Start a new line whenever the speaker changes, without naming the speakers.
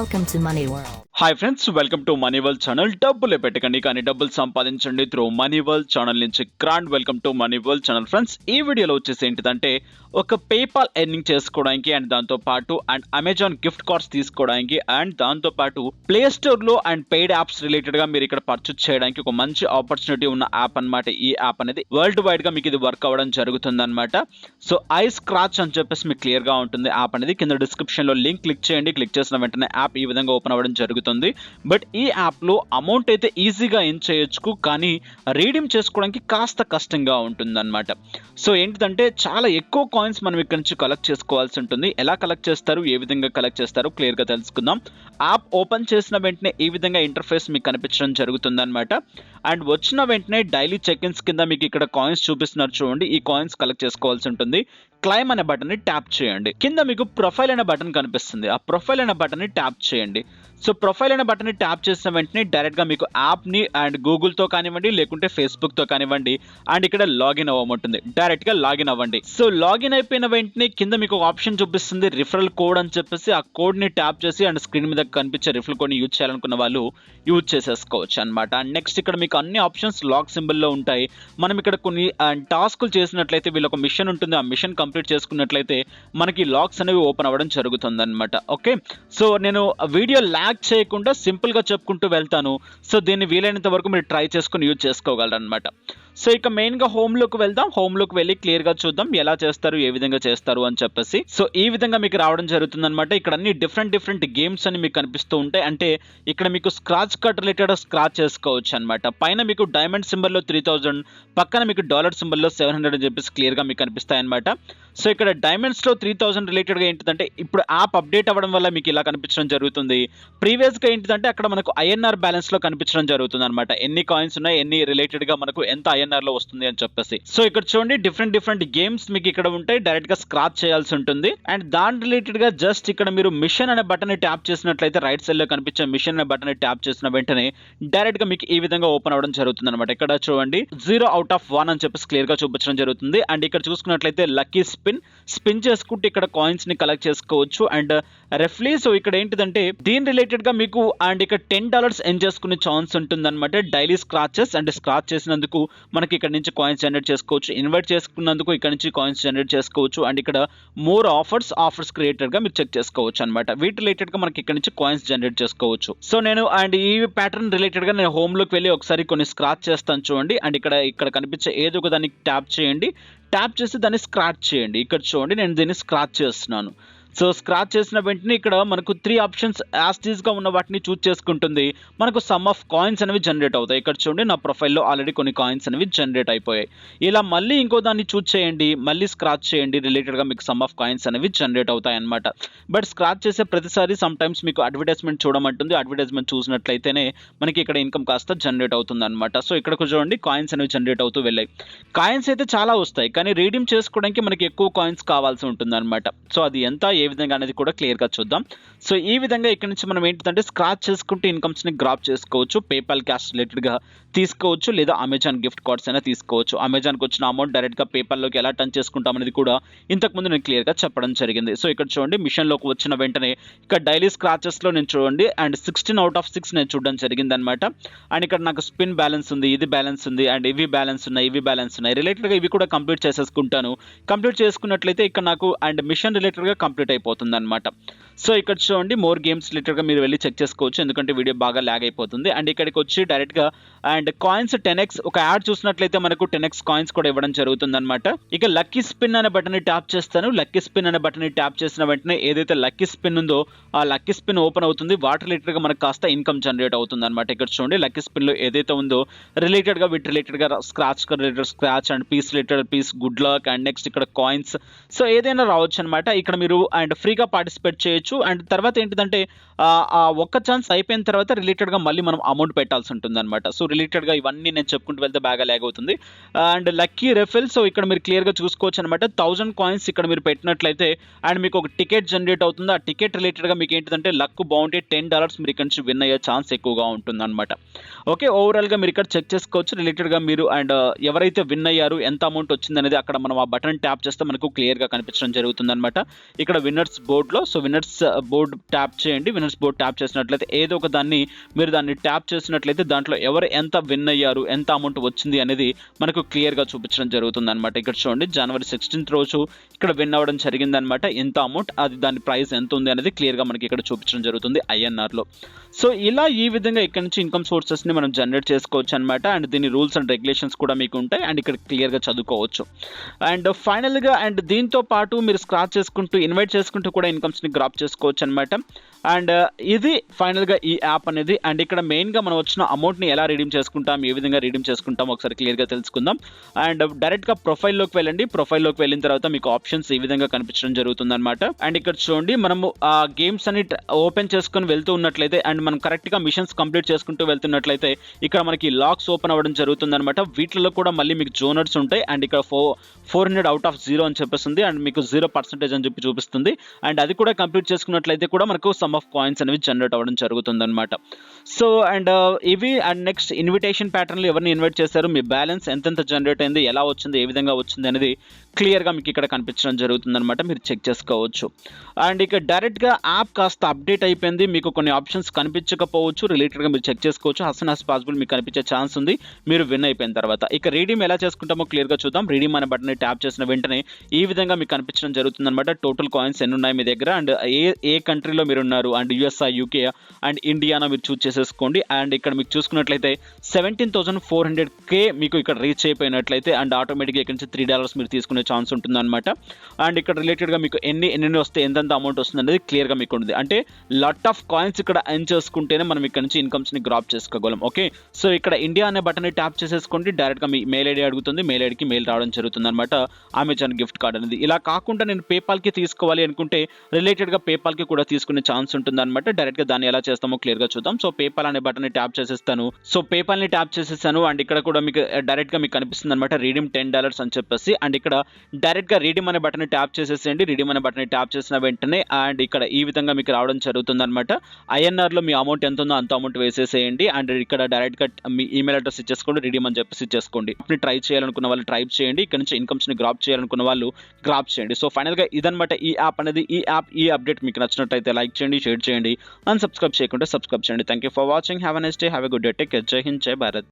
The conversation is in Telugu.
Welcome to Money World.
Hi friends, welcome to money world channel. డబ్బులే పెట్టకండి కానీ డబ్బులు సంపాదించండి త్రూ మనీ వరల్డ్ ఛానల్ నుంచి grand welcome to money world channel. Friends, ఈ వీడియోలో వచ్చేసి ఏంటిదంటే ఒక పేపాల్ ఎర్నింగ్ చేసుకోవడానికి అండ్ దాంతో పాటు అండ్ అమెజాన్ గిఫ్ట్ కార్డ్స్ తీసుకోవడానికి అండ్ దాంతో పాటు ప్లే స్టోర్ లో అండ్ పెయిడ్ యాప్స్ రిలేటెడ్ గా మీరు ఇక్కడ పర్చేస్ చేయడానికి ఒక మంచి ఆపర్చునిటీ ఉన్న యాప్ అన్నమాట. ఈ యాప్ అనేది వరల్డ్ వైడ్ గా మీకు ఇది వర్క్ అవ్వడం జరుగుతుంది అనమాట. సో ఐ స్క్రాచ్ అని చెప్పేసి మీకు క్లియర్ గా ఉంటుంది యాప్ అనేది. కింద డిస్క్రిప్షన్ లో లింక్ క్లిక్ చేయండి. క్లిక్ చేసిన వెంటనే యాప్ ఈ విధంగా ఓపెన్ అవ్వడం జరుగుతుంది. బట్ ఈ యాప్ లో అమౌంట్ అయితే ఈజీగా ఎర్న్ చేయొచ్చు, కానీ రీడీమ్ చేసుకోవడానికి కాస్త కష్టంగా ఉంటుంది అనమాట. సో ఏంటిదంటే చాలా ఎక్కువ కాయిన్స్ మనం ఇక్కడ నుంచి కలెక్ట్ చేసుకోవాల్సి ఉంటుంది. ఎలా కలెక్ట్ చేస్తారు, ఏ విధంగా కలెక్ట్ చేస్తారు క్లియర్ గా తెలుసుకుందాం. యాప్ ఓపెన్ చేసిన వెంటనే ఈ విధంగా ఇంటర్ఫేస్ మీకు కనిపించడం జరుగుతుంది అనమాట. అండ్ వచ్చిన వెంటనే డైలీ చెక్ ఇన్స్ కింద మీకు ఇక్కడ కాయిన్స్ చూపిస్తున్నారు చూడండి. ఈ కాయిన్స్ కలెక్ట్ చేసుకోవాల్సి ఉంటుంది. క్లైమ్ అనే బటన్ ని ట్యాప్ చేయండి. కింద మీకు ప్రొఫైల్ అనే బటన్ కనిపిస్తుంది. ఆ ప్రొఫైల్ అనే బటన్ ని ట్యాప్ చేయండి. సో ప్రొఫైల్ అనే బటన్ ని ట్యాప్ చేసిన వెంటనే డైరెక్ట్ గా మీకు యాప్ ని అండ్ గూగుల్ తో కానివ్వండి, లేకుంటే ఫేస్బుక్ తో కానివ్వండి, అండ్ ఇక్కడ లాగిన్ అవ్వమంటుంది. డైరెక్ట్ గా లాగిన్ అవ్వండి. సో లాగిన్ అయిపోయిన వెంటనే కింద మీకు ఒక ఆప్షన్ చూపిస్తుంది రిఫరల్ కోడ్ అని చెప్పేసి. ఆ కోడ్ ని ట్యాప్ చేసి అండ్ స్క్రీన్ మీద కనిపించే రిఫరల్ కోడ్ ని యూజ్ చేయాలనుకున్న వాళ్ళు యూజ్ చేసేసుకోవచ్చు అనమాట. అండ్ నెక్స్ట్ ఇక్కడ మీకు అన్ని ఆప్షన్స్ లాక్ సింబల్ లో ఉంటాయి. మనం ఇక్కడ కొన్ని టాస్కులు చేసినట్లయితే వీళ్ళ ఒక మిషన్ ఉంటుంది. ఆ మిషన్ కంప్లీట్ చేసుకున్నట్లయితే మనకి లాక్స్ అనేవి ఓపెన్ అవ్వడం జరుగుతుంది అనమాట. ఓకే, సో నేను వీడియో ల్యాగ్ చేయకుండా సింపుల్ గా చెప్పుకుంటూ వెళ్తాను. సో దీన్ని వీలైనంత వరకు మీరు ట్రై చేసుకుని యూజ్ చేసుకోగలరు అనమాట. సో ఇక మెయిన్ గా హోమ్ లోకి వెళ్దాం. హోమ్ లోకి వెళ్ళి క్లియర్ గా చూద్దాం ఎలా చేస్తారు, ఏ విధంగా చేస్తారు అని చెప్పేసి. సో ఈ విధంగా మీకు రావడం జరుగుతుంది అనమాట. ఇక్కడ అన్ని డిఫరెంట్ గేమ్స్ అని మీకు కనిపిస్తూ ఉంటాయి. అంటే ఇక్కడ మీకు స్క్రాచ్ కార్డ్ రిలేటెడ్ స్క్రాచ్ చేసుకోవచ్చు అనమాట. పైన మీకు డైమండ్ సింబల్ లో 3000, పక్కన మీకు డాలర్ సింబల్ లో 700 అని చెప్పేసి క్లియర్ గా మీకు కనిపిస్తాయి అనమాట. సో ఇక్కడ డైమండ్స్ లో 3000 రిలేటెడ్ గా ఏంటిదంటే ఇప్పుడు యాప్ అప్డేట్ అవ్వడం వల్ల మీకు ఇలా కనిపించడం జరుగుతుంది. ప్రీవియస్ గా ఏంటిదంటే అక్కడ మనకు ఐఎన్ఆర్ బ్యాలెన్స్ లో కనిపించడం జరుగుతుంది అనమాట. ఎన్ని కాయిన్స్ ఉన్నాయి, ఎన్ని రిలేటెడ్ గా మనకు ఎంత ఐఎన్ఆర్ లో వస్తుంది అని చెప్పేసి. సో ఇక్కడ చూడండి డిఫరెంట్ గేమ్స్ మీకు ఇక్కడ ఉంటాయి. డైరెక్ట్ గా స్క్రాచ్ చేయాల్సి ఉంటుంది. అండ్ దాని రిలేటెడ్ గా జస్ట్ ఇక్కడ మీరు మిషన్ అనే బటన్ ని ట్యాప్ చేసినట్లయితే రైట్ సైడ్ లో కనిపించే మిషన్ అనే బటన్ ని ట్యాప్ చేసిన వెంటనే డైరెక్ట్ గా మీకు ఈ విధంగా ఓపెన్ అవ్వడం జరుగుతుంది అనమాట. ఇక్కడ చూడండి 0 out of 1 అని చెప్పేసి క్లియర్ గా చూపించడం జరుగుతుంది. అండ్ ఇక్కడ చూసుకున్నట్లయితే లక్కీ స్పిన్ చేసుకుంటే ఇక్కడ కాయిన్స్ ని కలెక్ట్ చేసుకోవచ్చు. అండ్ రెఫ్లీ సో ఇక్కడ ఏంటిదంటే దీని రిలేటెడ్ గా మీకు అండ్ ఇక్కడ $10 ఎర్న్ చేసుకునే ఛాన్స్ ఉంటుంది అనమాట. డైలీ స్క్రాచెస్ అండ్ స్క్రాచ్ చేసినందుకు మనకి ఇక్కడ నుంచి కాయిన్స్ జనరేట్ చేసుకోవచ్చు. ఇన్వైట్ చేసుకున్నందుకు ఇక్కడ నుంచి కాయిన్స్ జనరేట్ చేసుకోవచ్చు. అండ్ ఇక్కడ మోర్ ఆఫర్స్ క్రియేటెడ్ గా మీరు చెక్ చేసుకోవచ్చు అనమాట. వీటి రిలేటెడ్ గా మనకి ఇక్కడ నుంచి కాయిన్స్ జనరేట్ చేసుకోవచ్చు. సో నేను అండ్ ఈ ప్యాటర్న్ రిలేటెడ్ గా నేను హోమ్ లోకి వెళ్ళి ఒకసారి కొన్ని స్క్రాచ్ చేస్తాను చూడండి. అండ్ ఇక్కడ కనిపించే ఏదో ఒక దాన్ని ట్యాప్ చేయండి. ట్యాప్ చేసి దాన్ని స్క్రాచ్ చేయండి. ఇక్కడ చూడండి నేను దీన్ని స్క్రాచ్ చేస్తున్నాను. సో స్క్రాచ్ చేసిన వెంటనే ఇక్కడ మనకు 3 ఆప్షన్స్ యాస్టీస్ గా ఉన్న వాటిని చూస్ చేసుకుంటుంది. మనకు సమ్ ఆఫ్ కాయిన్స్ అనేవి జనరేట్ అవుతాయి. ఇక్కడ చూడండి నా ప్రొఫైల్లో ఆల్రెడీ కొన్ని కాయిన్స్ అనేవి జనరేట్ అయిపోయాయి. ఇలా మళ్ళీ ఇంకో దాన్ని చూస్ చేయండి, మళ్ళీ స్క్రాచ్ చేయండి. రిలేటెడ్ గా మీకు సమ్ ఆఫ్ కాయిన్స్ అనేవి జనరేట్ అవుతాయి అనమాట. బట్ స్క్రాచ్ చేసే ప్రతిసారి సమ్ టైమ్స్ మీకు అడ్వర్టైజ్మెంట్ చూడమంటుంది. అడ్వర్టైజ్మెంట్ చూసినట్లయితేనే మనకి ఇక్కడ ఇన్కమ్ కాస్త జనరేట్ అవుతుంది అనమాట. సో ఇక్కడ చూడండి కాయిన్స్ అనేవి జనరేట్ అవుతూ వెళ్ళాయి. కాయిన్స్ అయితే చాలా వస్తాయి, కానీ రీడీమ్ చేసుకోవడానికి మనకి ఎక్కువ కాయిన్స్ కావాల్సి ఉంటుంది అనమాట. సో అది ఎంత, ఏ విధంగా అనేది కూడా క్లియర్ గా చూద్దాం. సో ఈ విధంగా ఇక్కడ నుంచి మనం ఏంటంటే స్క్రాచ్ చేసుకుంటూ ఇన్కమ్స్ ని గ్రాప్ చేసుకోవచ్చు. పేపాల్ క్యాష్ రిలేటెడ్ గా తీసుకోవచ్చు, లేదా అమెజాన్ గిఫ్ట్ కార్డ్స్ అయినా తీసుకోవచ్చు. అమెజాన్ కి వచ్చిన అమౌంట్ డైరెక్ట్ గా పేపాల్ లోకి ఎలా టర్న్ చేసుకుంటాం అనేది కూడా ఇంతకు ముందు నేను క్లియర్ గా చెప్పడం జరిగింది. సో ఇక్కడ చూడండి మిషన్ లోకి వచ్చిన వెంటనే ఇక్కడ డైలీ స్క్రాచెస్ లో నేను చూడండి అండ్ 16 out of 6 నేను చూడడం జరిగింది అనమాట. అండ్ ఇక్కడ నాకు స్పిన్ బ్యాలెన్స్ ఉంది, ఇది బ్యాలెన్స్ ఉంది, అండ్ ఇవి బ్యాలెన్స్ ఉన్నాయి. రిలేటెడ్ గా ఇవి కూడా కంప్లీట్ చేసేసుకుంటాను. కంప్లీట్ చేసుకున్నట్లయితే ఇక్కడ నాకు అండ్ మిషన్ రిలేటెడ్ గా కంప్లీట్ అయిపోతుంది అనమాట. సో ఇక్కడ చూడండి మోర్ గేమ్స్ రిలేటెడ్ గా మీరు వెళ్ళి చెక్ చేసుకోవచ్చు, ఎందుకంటే వీడియో బాగా ల్యాగ్ అయిపోతుంది. అండ్ ఇక్కడికి వచ్చి డైరెక్ట్ గా అండ్ కాయిన్స్ 10x ఒక యాడ్ చూసినట్లయితే మనకు 10x కాయిన్స్ కూడా ఇవ్వడం జరుగుతుంది అనమాట. ఇక లక్కీ స్పిన్ అనే బటన్ ని ట్యాప్ చేస్తాను. లక్కీ స్పిన్ అనే బటన్ ని ట్యాప్ చేసిన వెంటనే ఏదైతే లక్కీ స్పిన్ ఉందో ఆ లక్కీ స్పిన్ ఓపెన్ అవుతుంది. వాటి రిలేటెడ్ గా మనకు కాస్త ఇన్కమ్ జనరేట్ అవుతుంది అనమాట. ఇక్కడ చూడండి లక్కీ స్పిన్ లో ఏదైతే ఉందో రిలేటెడ్ గా వీటి రిలేటెడ్ గా scratch and piece related piece good luck and next ఇక్కడ కాయిన్స్ సో ఏదైనా రావచ్చు అనమాట. ఇక్కడ మీరు అండ్ ఫ్రీగా పార్టిసిపేట్ చేయొచ్చు. అండ్ తర్వాత ఏంటిదంటే ఒక్క ఛాన్స్ అయిపోయిన తర్వాత రిలేటెడ్ గా మళ్ళీ మనం అమౌంట్ పెట్టాల్సి ఉంటుంది అనమాట. సో రిలేటెడ్ గా ఇవన్నీ నేను చెప్పుకుంటూ వెళ్తే బాగా ల్యాగ్ అవుతుంది. అండ్ లక్కీ రెఫిల్ సో ఇక్కడ మీరు క్లియర్ గా చూసుకోవచ్చు అనమాట. 1000 కాయిన్స్ ఇక్కడ మీరు పెట్టినట్లయితే అండ్ మీకు ఒక టికెట్ జనరేట్ అవుతుంది. ఆ టికెట్ రిలేటెడ్ గా మీకు ఏంటిదంటే లక్ బాగుంటే $10 మీరు ఇక్కడ నుంచి విన్ అయ్యే ఛాన్స్ ఎక్కువగా ఉంటుంది అనమాట. ఓకే, ఓవరాల్ గా మీరు ఇక్కడ చెక్ చేసుకోవచ్చు. రిలేటెడ్ గా మీరు అండ్ ఎవరైతే విన్ అయ్యారు, ఎంత అమౌంట్ వచ్చింది అనేది అక్కడ మనం ఆ బటన్ ట్యాప్ చేస్తే మనకు క్లియర్ గా కనిపించడం జరుగుతుంది అనమాట. ఇక్కడ విన్నర్స్ బోర్డ్ లో సో విన్నర్స్ బోర్డ్ ట్యాప్ చేయండి. విన్నర్స్ బోర్డ్ ట్యాప్ చేసినట్లయితే ఏదో ఒక దాన్ని మీరు దాన్ని ట్యాప్ చేసినట్లయితే దాంట్లో ఎవరు ఎంత విన్ అయ్యారు, ఎంత అమౌంట్ వచ్చింది అనేది మనకు క్లియర్గా చూపించడం జరుగుతుంది అనమాట. ఇక్కడ చూడండి జనవరి 16th రోజు ఇక్కడ విన్ అవ్వడం జరిగిందనమాట. ఎంత అమౌంట్, అది దాని ప్రైస్ ఎంత ఉంది అనేది క్లియర్గా మనకి ఇక్కడ చూపించడం జరుగుతుంది ఐఎన్ఆర్లో. సో ఇలా ఈ విధంగా ఇక్కడ నుంచి ఇన్కమ్ సోర్సెస్ని మనం జనరేట్ చేసుకోవచ్చు అనమాట. అండ్ దీని రూల్స్ అండ్ రెగ్యులేషన్స్ కూడా మీకు ఉంటాయి అండ్ ఇక్కడ క్లియర్గా చదువుకోవచ్చు. అండ్ ఫైనల్గా అండ్ దీంతో పాటు మీరు స్క్రాచ్ చేసుకుంటూ ఇన్వైట్ చేసుకుంటూ కూడా ఇన్కమ్స్ని గ్రాప్ చేసుకోవచ్చు అనమాట. అండ్ ఇది ఫైనల్గా ఈ యాప్ అనేది. అండ్ ఇక్కడ మెయిన్గా మనం వచ్చిన అమౌంట్ని ఎలా రిడీమ్ చేసుకుంటాం, ఏ విధంగా రిడీమ్ చేసుకుంటాం ఒకసారి క్లియర్గా తెలుసుకుందాం. అండ్ డైరెక్ట్గా ప్రొఫైల్లోకి వెళ్ళండి. ప్రొఫైల్లోకి వెళ్ళిన తర్వాత మీకు ఆప్షన్స్ ఈ విధంగా కనిపించడం జరుగుతుంది అనమాట. అండ్ ఇక్కడ చూడండి మనము ఆ గేమ్స్ అని ఓపెన్ చేసుకొని వెళ్తూ ఉన్నట్లయితే అండ్ మనం కరెక్ట్గా మిషన్స్ కంప్లీట్ చేసుకుంటూ వెళ్తున్నట్లయితే ఇక్కడ మనకి లాక్స్ ఓపెన్ అవ్వడం జరుగుతుంది అనమాట. వీటిలో కూడా మళ్ళీ మీకు జోనర్స్ ఉంటాయి. అండ్ ఇక్కడ 400 అవుట్ ఆఫ్ 0 అని చెప్పేస్తుంది. అండ్ మీకు 0% అని చెప్పి చూపిస్తుంది. అండ్ అది కూడా కంప్లీట్ చేసుకున్నట్లయితే కూడా మనకు సమ్ ఆఫ్ కాయిన్స్ అనేవి జనరేట్ అవ్వడం జరుగుతుంది అనమాట. సో అండ్ ఇవి అండ్ నెక్స్ట్ ఇన్విటేషన్ ప్యాటర్న్లు ఎవరిని ఇన్వైట్ చేశారు, మీ బ్యాలెన్స్ ఎంతెంత జనరేట్ అయింది, ఎలా వచ్చింది, ఏ విధంగా వచ్చింది అనేది క్లియర్గా మీకు ఇక్కడ కనిపించడం జరుగుతుంది అనమాట. మీరు చెక్ చేసుకోవచ్చు. అండ్ ఇక డైరెక్ట్గా యాప్ కాస్త అప్డేట్ అయిపోయింది. మీకు కొన్ని ఆప్షన్స్ కనిపించకపోవచ్చు, రిలేటెడ్గా మీరు చెక్ చేసుకోవచ్చు. హసన్ యాజ్ పాసిబుల్ మీకు కనిపించే ఛాన్స్ ఉంది మీరు విన్ అయిపోయిన తర్వాత. ఇక రీడీమ్ ఎలా చేసుకుంటామో క్లియర్గా చూద్దాం. రీడీమ్ అనే బటన్ని ట్యాప్ చేసిన వెంటనే ఈ విధంగా మీకు కనిపించడం జరుగుతుంది అనమాట. టోటల్ కాయిన్స్ ఎన్ని ఉన్నాయి మీ దగ్గర అండ్ ఏ కంట్రీలో మీరు ఉన్నారు అండ్ యూఎస్ఐ, యూకే అండ్ ఇండియానా మీరు చూస్ చేసేసుకోండి. అండ్ ఇక్కడ మీకు చూసుకున్నట్లయితే 17,400K మీకు ఇక్కడ రీచ్ అయిపోయినట్లయితే అండ్ ఆటోమేటిక్గా ఇక్కడ నుంచి $3 మీరు తీసుకునే ఛాన్స్ ఉంటుంది అనమాట. అండ్ ఇక్కడ రిలేటెడ్గా మీకు ఎన్ని వస్తే ఎంతెంత అమౌంట్ వస్తుంది అనేది క్లియర్గా మీకు ఉంది. అంటే లాట్ ఆఫ్ కాయిన్స్ ఇక్కడ ఎర్న్ చేసుకుంటేనే మనం ఇక్కడ నుంచి ఇన్కమ్స్ని గ్రాప్ చేసుకోగలం. ఓకే, సో ఇక్కడ ఇండియా అనే బటన్ని ట్యాప్ చేసేసుకోండి. డైరెక్ట్గా మీ మెయిల్ ఐడి అడుగుతుంది, మెయిల్ ఐడికి మెయిల్ రావడం జరుగుతుంది అనమాట. అమెజాన్ గిఫ్ట్ కార్డ్ అనేది. ఇలా కాకుండా నేను పేపాల్కి తీసుకోవాలి అనుకుంటే రిలేటెడ్గా పేపాల్కి కూడా తీసుకునే ఛాన్స్ ఉంటుంది అనమాట. డైరెక్ట్గా దాన్ని ఎలా చేస్తామో క్లియర్గా చూద్దాం. సో పేపాల్ అనే బటన్ని ట్యాప్ చేసేస్తాను. సో పేపాల్ని ట్యాప్ చేసేసాను. అండ్ ఇక్కడ కూడా మీకు డైరెక్ట్గా మీకు కనిపిస్తుంది అనమాట రీడీమ్ $10 అని చెప్పేసి. అండ్ ఇక్కడ డైరెక్ట్గా రీడీమ్ అనే బటన్ని ట్యాప్ చేసేసేయండి. రీడీమ్ అనే బటన్ని ట్యాప్ చేసిన వెంటనే అండ్ ఇక్కడ ఈ విధంగా మీకు రావడం జరుగుతుంది అనమాట. ఐఎన్ఆర్లో మీ అమౌంట్ ఎంత ఉందో అంత అమౌంట్ వేసేసేయండి. అండ్ ఇక్కడ డైరెక్ట్గా మీ ఈమెయిల్ అడ్రస్ ఇచ్చేసుకోండి, రీడీమ్ అని చెప్పేసి ఇచ్చేసుకోండి. ట్రై చేయాలనుకున్న వాళ్ళు ట్రై చేయండి. ఇక్కడ నుంచి ఇన్కమ్స్ని గ్రాప్ చేయాలనుకున్న వాళ్ళు గ్రాప్ చేయండి. సో ఫైనల్గా ఇదనమాట ఈ యాప్ అనేది. ఈ అప్డేట్ మీకు నచ్చినట్లయితే లైక్ చేయండి, షేర్ చేయండి, అండ్ సబ్స్క్రైబ్ చేయకుంటే సబ్స్క్రైబ్ చేయండి. Thank you for watching. Have a nice day, have a good day, take care. జై హింద్, జై భారత్.